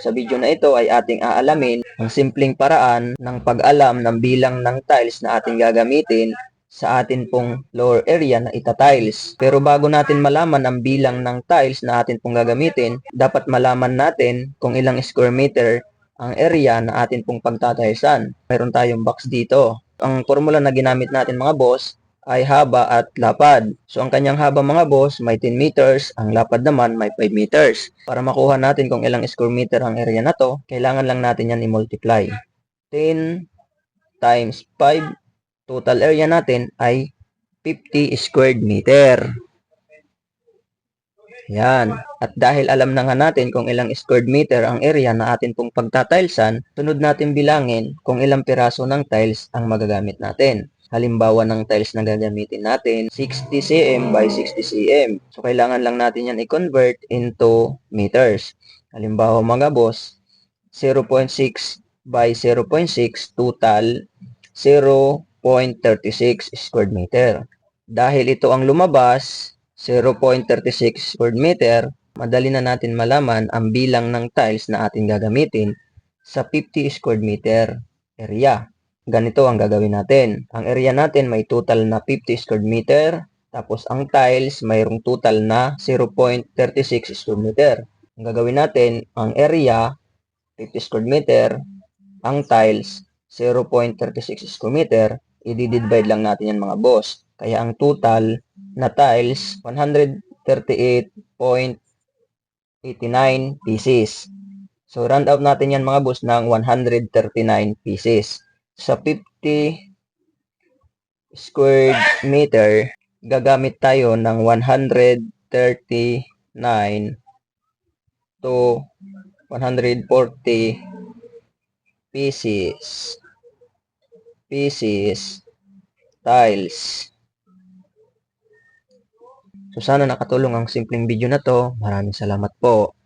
Sa video na ito ay ating aalamin ang simpleng paraan ng pag-alam ng bilang ng tiles na ating gagamitin sa atin pong floor area na ita-tiles. Pero bago natin malaman ang bilang ng tiles na atin pong gagamitin, dapat malaman natin kung ilang square meter ang area na atin pong pagtatilesan. Meron tayong box dito. Ang formula na ginamit natin mga boss ay haba at lapad. So, ang kanyang haba mga boss may 10 meters, ang lapad naman may 5 meters. Para makuha natin kung ilang square meter ang area na to, kailangan lang natin yan i-multiply. 10 times 5, total area natin ay 50 squared meter. Yan. At dahil alam na nga natin kung ilang square meter ang area na atin pong pagtatilesen, sunod natin bilangin kung ilang piraso ng tiles ang magagamit natin. Halimbawa ng tiles na gagamitin natin, 60 cm by 60 cm. So, kailangan lang natin yan i-convert into meters. Halimbawa mga boss, 0.6 by 0.6 total 0.36 square meter. Dahil ito ang lumabas, 0.36 square meter, madali na natin malaman ang bilang ng tiles na ating gagamitin sa 50 square meter area. Ganito ang gagawin natin. Ang area natin may total na 50 square meter, tapos ang tiles mayroong total na 0.36 square meter. Ang gagawin natin, ang area 50 square meter, ang tiles 0.36 square meter, i-divide lang natin yan mga boss. Kaya ang total na tiles 138.89 pieces. So round out natin yan mga boss ng 139 pieces. Sa 50 square meter, gagamit tayo ng 139 to 140 pieces tiles. So sana nakatulong ang simpleng video na to. Maraming salamat po.